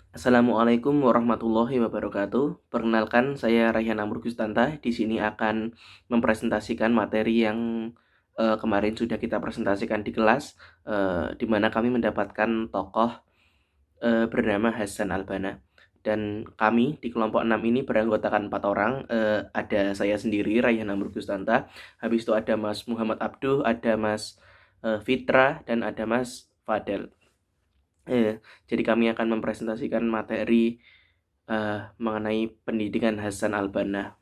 Assalamualaikum warahmatullahi wabarakatuh. Perkenalkan, saya Rayhan Amr Gustanta. Di sini akan mempresentasikan materi yang kemarin sudah kita presentasikan di kelas, di mana kami mendapatkan tokoh bernama Hasan Albana. Dan kami di kelompok 6 ini beranggotakan 4 orang. Ada saya sendiri, Rayhan Amr Gustanta. Habis itu ada Mas Muhammad Abduh, ada Mas Fitra, dan ada Mas Fadel. Jadi kami akan mempresentasikan materi mengenai pendidikan Hasan Albana.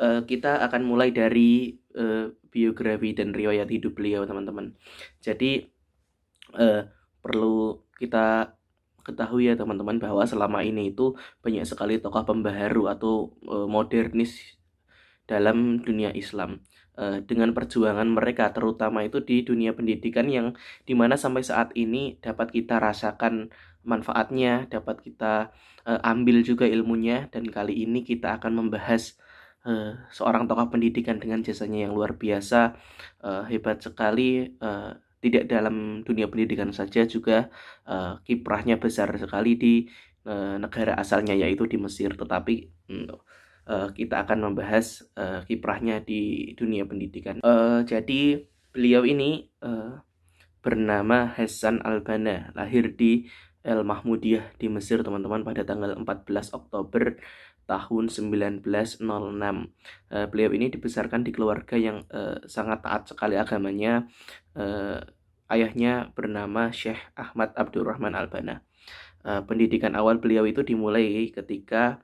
Kita akan mulai dari biografi dan riwayat hidup beliau, teman-teman. Jadi perlu kita ketahui ya teman-teman, bahwa selama ini itu banyak sekali tokoh pembaharu atau modernis dalam dunia Islam, dengan perjuangan mereka terutama itu di dunia pendidikan, yang dimana sampai saat ini dapat kita rasakan manfaatnya, dapat kita ambil juga ilmunya. Dan kali ini kita akan membahas seorang tokoh pendidikan dengan jasanya yang luar biasa, hebat sekali, tidak dalam dunia pendidikan saja, juga kiprahnya besar sekali di negara asalnya, yaitu di Mesir. Tetapi kita akan membahas kiprahnya di dunia pendidikan. Jadi beliau ini bernama Hasan Albana, lahir di El Mahmudiyah di Mesir, teman-teman, pada tanggal 14 Oktober tahun 1906. Beliau ini dibesarkan di keluarga yang sangat taat sekali agamanya. Ayahnya bernama Syekh Ahmad Abdurrahman Albana. Pendidikan awal beliau itu dimulai ketika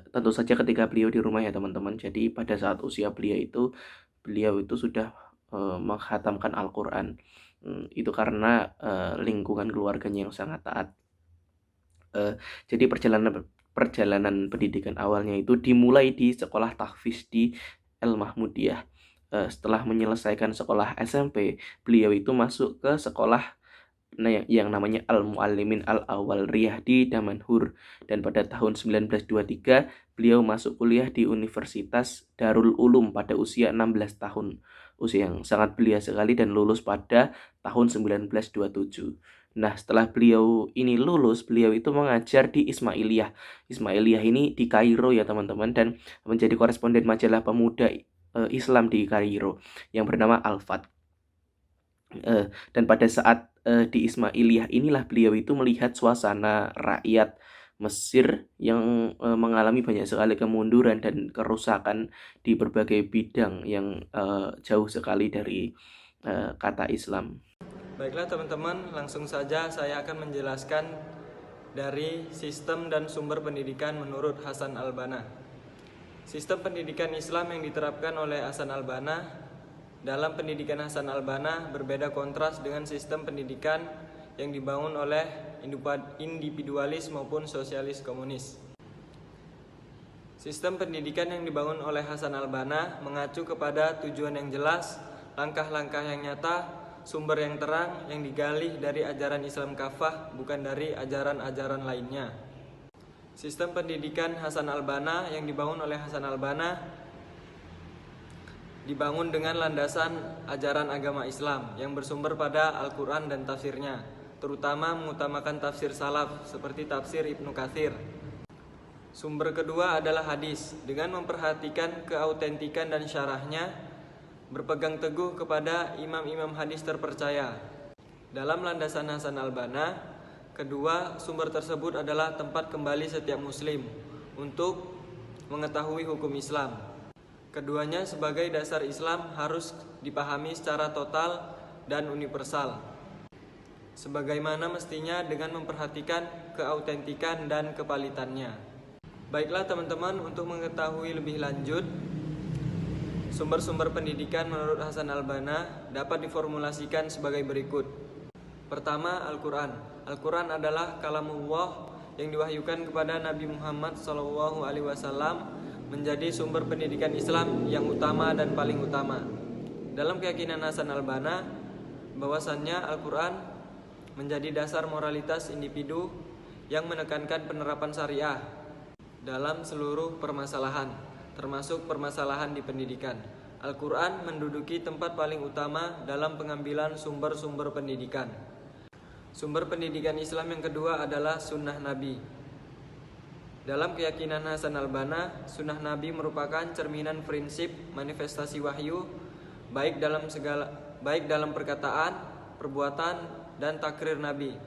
tentu saja ketika beliau di rumah ya teman-teman. Jadi pada saat usia beliau itu sudah menghatamkan Al-Quran. Itu karena lingkungan keluarganya yang sangat taat. Jadi perjalanan pendidikan awalnya itu dimulai di sekolah tahfiz di El Mahmudiyah. Setelah menyelesaikan sekolah SMP, beliau itu masuk ke sekolah yang namanya Al-Muallimin Al-Awwaliyah di Damanhur. Dan pada tahun 1923 beliau masuk kuliah di Universitas Darul Ulum pada usia 16 tahun. Usia yang sangat belia sekali, dan lulus pada tahun 1927. Nah, setelah beliau ini lulus, beliau itu mengajar di Ismailiyah. Ismailiyah ini di Kairo ya teman-teman, dan menjadi koresponden majalah pemuda Islam di Kairo yang bernama Al-Fat. Dan pada saat di Ismailiyah inilah beliau itu melihat suasana rakyat Mesir yang mengalami banyak sekali kemunduran dan kerusakan di berbagai bidang yang jauh sekali dari kata Islam. Baiklah teman-teman, langsung saja saya akan menjelaskan dari sistem dan sumber pendidikan menurut Hasan Albana. Sistem pendidikan Islam yang diterapkan oleh Hasan Albana. Dalam pendidikan Hasan Albana berbeda kontras dengan sistem pendidikan yang dibangun oleh individualis maupun sosialis komunis. Sistem pendidikan yang dibangun oleh Hasan Albana mengacu kepada tujuan yang jelas, langkah-langkah yang nyata, sumber yang terang yang digali dari ajaran Islam kafah, bukan dari ajaran-ajaran lainnya. Sistem pendidikan Hasan Albana yang dibangun oleh Hasan Albana dibangun dengan landasan ajaran agama Islam yang bersumber pada Al-Quran dan tafsirnya, terutama mengutamakan tafsir salaf seperti tafsir Ibnu Katsir. Sumber kedua adalah hadis, dengan memperhatikan keautentikan dan syarahnya, berpegang teguh kepada imam-imam hadis terpercaya. Dalam landasan Hasan Albana, kedua sumber tersebut adalah tempat kembali setiap muslim untuk mengetahui hukum Islam. Keduanya sebagai dasar Islam harus dipahami secara total dan universal, sebagaimana mestinya dengan memperhatikan keautentikan dan kevalitannya. Baiklah teman-teman, untuk mengetahui lebih lanjut sumber-sumber pendidikan menurut Hasan Albana dapat diformulasikan sebagai berikut. Pertama, Al-Quran. Al-Quran adalah kalamullah yang diwahyukan kepada Nabi Muhammad SAW, menjadi sumber pendidikan Islam yang utama dan paling utama. Dalam keyakinan Hasan Albana, bahwasannya Al-Quran menjadi dasar moralitas individu yang menekankan penerapan syariah dalam seluruh permasalahan, termasuk permasalahan di pendidikan. Al-Quran menduduki tempat paling utama dalam pengambilan sumber-sumber pendidikan. Sumber pendidikan Islam yang kedua adalah sunnah Nabi. Dalam keyakinan Hasan al-Banna, sunnah Nabi merupakan cerminan prinsip manifestasi wahyu baik dalam perkataan, perbuatan, dan takrir Nabi.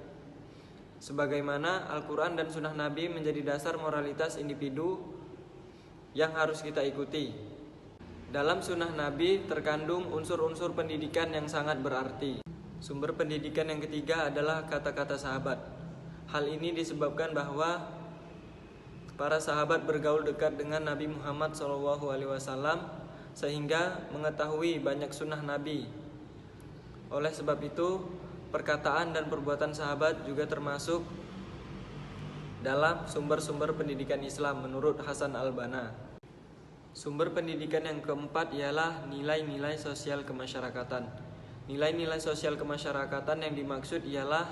Sebagaimana Al-Quran dan sunnah Nabi menjadi dasar moralitas individu yang harus kita ikuti. Dalam sunnah Nabi terkandung unsur-unsur pendidikan yang sangat berarti. Sumber pendidikan yang ketiga adalah kata-kata sahabat. Hal ini disebabkan bahwa para sahabat bergaul dekat dengan Nabi Muhammad SAW sehingga mengetahui banyak sunnah Nabi. Oleh sebab itu, perkataan dan perbuatan sahabat juga termasuk dalam sumber-sumber pendidikan Islam menurut Hasan al-Banna. Sumber pendidikan yang keempat ialah nilai-nilai sosial kemasyarakatan. Nilai-nilai sosial kemasyarakatan yang dimaksud ialah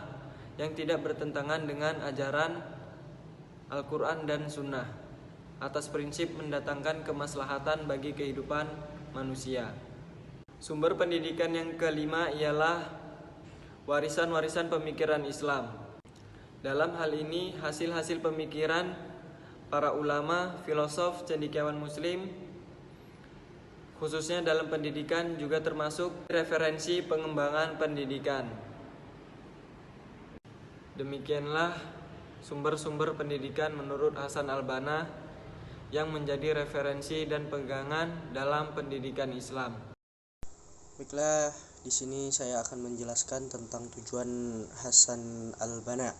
yang tidak bertentangan dengan ajaran Al-Quran dan Sunnah atas prinsip mendatangkan kemaslahatan bagi kehidupan manusia. Sumber pendidikan yang kelima ialah warisan-warisan pemikiran Islam. Dalam hal ini, hasil-hasil pemikiran para ulama, filosof, cendekiawan muslim, khususnya dalam pendidikan juga termasuk referensi pengembangan pendidikan. Demikianlah sumber-sumber pendidikan menurut Hasan al-Banna yang menjadi referensi dan pegangan dalam pendidikan Islam. Baiklah, di sini saya akan menjelaskan tentang tujuan Hasan al-Banna.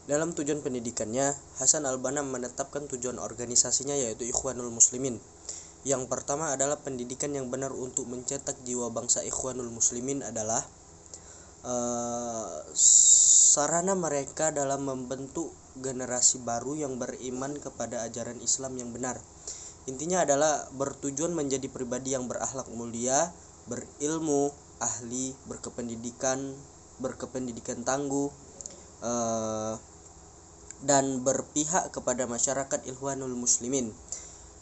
Dalam tujuan pendidikannya, Hasan al-Banna menetapkan tujuan organisasinya yaitu Ikhwanul Muslimin. Yang pertama adalah pendidikan yang benar untuk mencetak jiwa bangsa Ikhwanul Muslimin adalah sarana mereka dalam membentuk generasi baru yang beriman kepada ajaran Islam yang benar. Intinya adalah bertujuan menjadi pribadi yang berakhlak mulia, berilmu, ahli, berkependidikan tangguh, dan berpihak kepada masyarakat Ikhwanul Muslimin.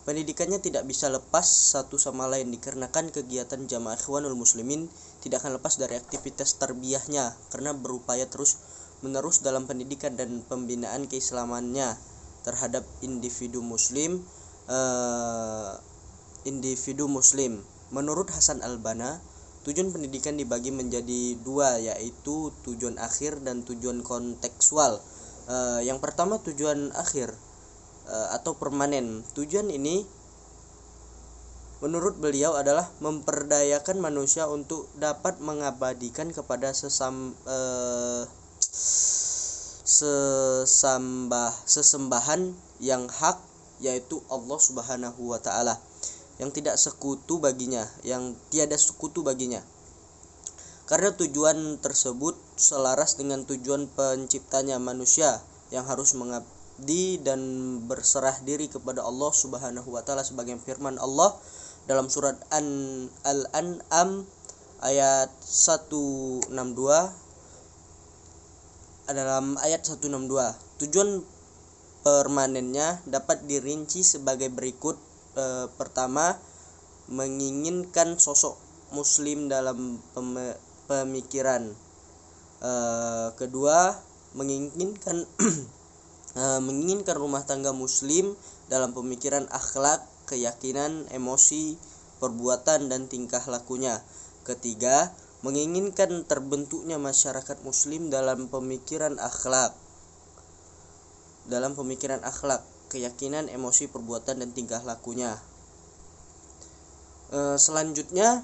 Pendidikannya tidak bisa lepas satu sama lain dikarenakan kegiatan jamaah Ikhwanul Muslimin tidak akan lepas dari aktivitas tarbiyahnya karena berupaya terus-menerus dalam pendidikan dan pembinaan keislamannya terhadap individu muslim. Menurut Hasan al-Banna, tujuan pendidikan dibagi menjadi dua, yaitu tujuan akhir dan tujuan kontekstual. Yang pertama tujuan akhir atau permanen. Tujuan ini menurut beliau adalah memperdayakan manusia untuk dapat mengabadikan kepada sesembahan yang hak, yaitu Allah Subhanahu wa taala, yang tiada sekutu baginya. Karena tujuan tersebut selaras dengan tujuan penciptanya manusia yang harus mengabdi dan berserah diri kepada Allah Subhanahu wa taala sebagai firman Allah dalam surat Al-An'am ayat 162. Dalam ayat 162, tujuan permanennya dapat dirinci sebagai berikut. Pertama, menginginkan sosok muslim dalam pemikiran. Kedua, menginginkan rumah tangga muslim dalam pemikiran, akhlak, keyakinan, emosi, perbuatan, dan tingkah lakunya. Ketiga, menginginkan terbentuknya masyarakat muslim dalam pemikiran akhlak, keyakinan, emosi, perbuatan, dan tingkah lakunya. Selanjutnya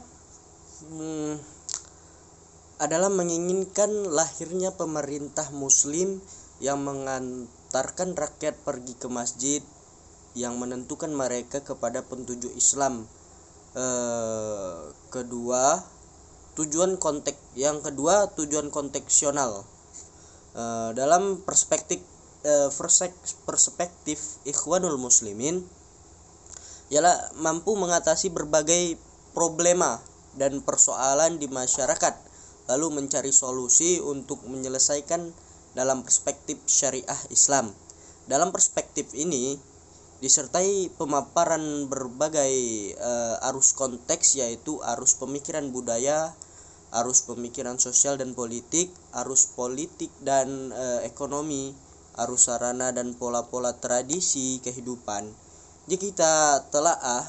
adalah menginginkan lahirnya pemerintah muslim yang mengantarkan rakyat pergi ke masjid, yang menentukan mereka kepada petunjuk Islam. Tujuan konteksional. Dalam perspektif Ikhwanul Muslimin ialah mampu mengatasi berbagai problema dan persoalan di masyarakat, lalu mencari solusi untuk menyelesaikan dalam perspektif syariah Islam. Dalam perspektif ini disertai pemaparan berbagai arus konteks, yaitu arus pemikiran budaya, arus pemikiran sosial dan politik, arus politik dan ekonomi, arus sarana dan pola-pola tradisi kehidupan. Jika kita telaah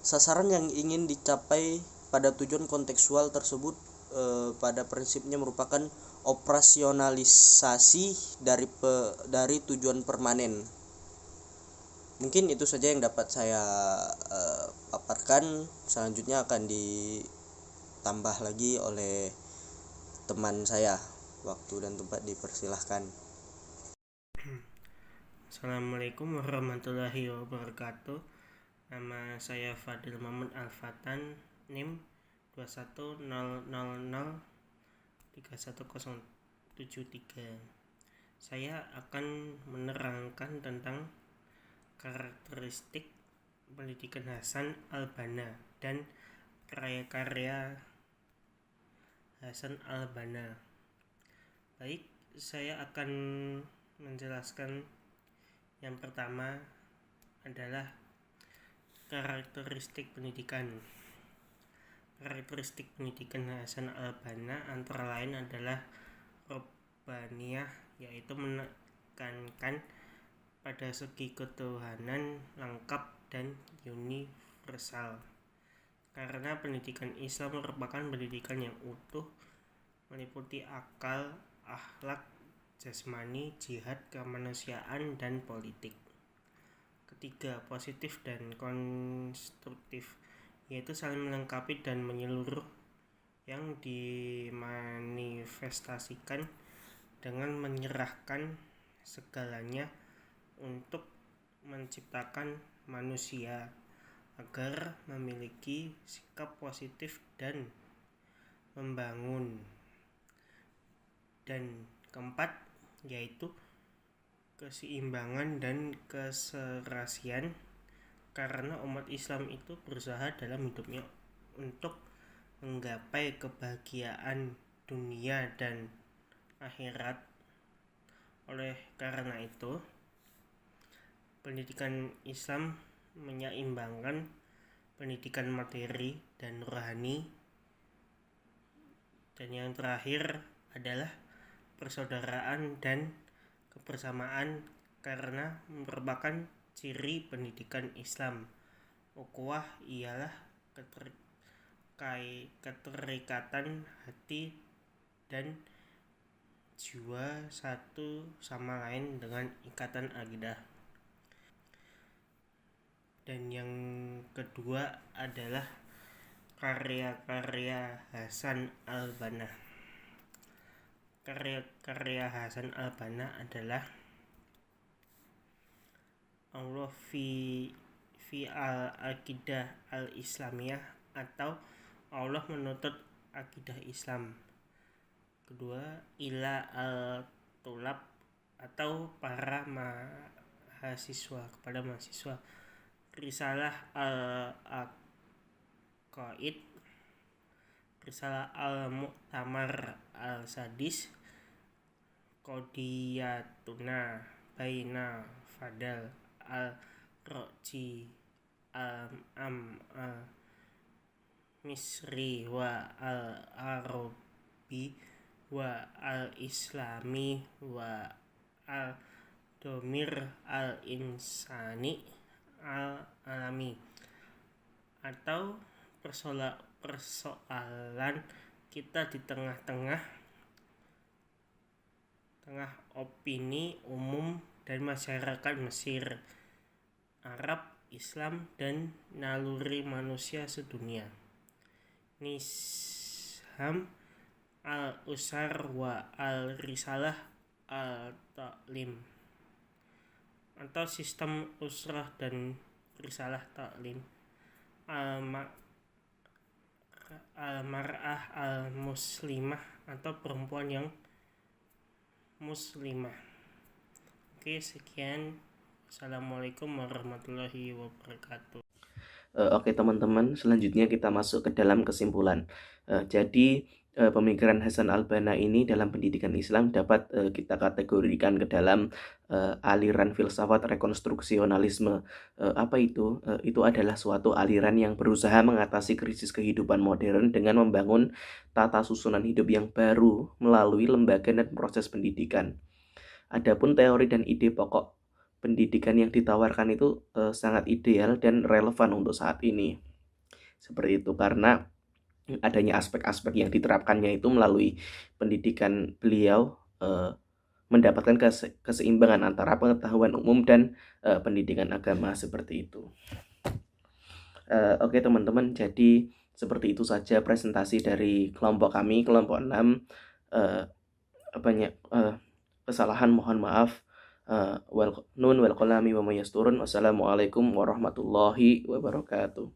sasaran yang ingin dicapai pada tujuan kontekstual tersebut pada prinsipnya merupakan operasionalisasi dari tujuan permanen. Mungkin itu saja yang dapat saya paparkan. Selanjutnya akan ditambah lagi oleh teman saya. Waktu dan tempat dipersilahkan. Assalamualaikum warahmatullahi wabarakatuh. Nama saya Fadil Muhammad Al-Fatan, NIM 210003173. Saya akan menerangkan tentang karakteristik pendidikan Hasan al-Banna dan karya-karya Hasan al-Banna. Baik, saya akan menjelaskan yang pertama adalah karakteristik pendidikan. Karakteristik pendidikan Hasan al-Banna antara lain adalah Robbaniyah, yaitu menekankan pada segi ketuhanan lengkap dan universal. Karena pendidikan Islam merupakan pendidikan yang utuh, meliputi akal, akhlak, jasmani, jihad, kemanusiaan, dan politik. Ketiga, positif dan konstruktif, yaitu saling melengkapi dan menyeluruh, yang dimanifestasikan dengan menyerahkan segalanya untuk menciptakan manusia agar memiliki sikap positif dan membangun. Dan keempat, yaitu keseimbangan dan keserasian, karena umat Islam itu berusaha dalam hidupnya untuk menggapai kebahagiaan dunia dan akhirat. Oleh karena itu, pendidikan Islam menyeimbangkan pendidikan materi dan rohani. Dan yang terakhir adalah persaudaraan dan kebersamaan, karena merupakan ciri pendidikan Islam. Ukhuwah ialah keterikatan hati dan jiwa satu sama lain dengan ikatan akidah. Dan yang kedua adalah karya-karya Hasan al-Banna. Karya-karya Hasan al-Banna adalah Allah fi al-Aqidah al-Islamiyah, atau Allah menuntut akidah Islam. Kedua, Ila al-Tulab, atau para mahasiswa, kepada mahasiswa. Risalah al-Aqaid, Risalah al-Mu'tamar al-Sadis, Qodiyatuna Baina Fadal al-Roji al-Am al-Misri wa al-Arabi wa al-Islami wa al-Domir al-Insani al-Alami, atau persoalan kita di tengah opini umum dan masyarakat Mesir, Arab, Islam, dan naluri manusia sedunia. Nizam al-Usar wa al-Risalah al-Ta'lim, atau sistem usrah dan risalah ta'lim. Al-Mar'ah al-Muslimah, atau perempuan yang muslimah. Oke, sekian. Assalamualaikum warahmatullahi wabarakatuh. Oke teman-teman, selanjutnya kita masuk ke dalam kesimpulan. Jadi pemikiran Hasan al-Banna ini dalam pendidikan Islam dapat kita kategorikan ke dalam aliran filsafat rekonstruksionalisme. Apa itu? Itu adalah suatu aliran yang berusaha mengatasi krisis kehidupan modern dengan membangun tata susunan hidup yang baru melalui lembaga dan proses pendidikan. Adapun teori dan ide pokok pendidikan yang ditawarkan itu sangat ideal dan relevan untuk saat ini. Seperti itu karena adanya aspek-aspek yang diterapkannya itu melalui pendidikan beliau mendapatkan keseimbangan antara pengetahuan umum dan pendidikan agama seperti itu. Oke teman-teman, jadi seperti itu saja presentasi dari kelompok kami, kelompok 6. Banyak kesalahan mohon maaf. Nun wal qalami wa ma yasturun. Wassalamualaikum warahmatullahi wabarakatuh.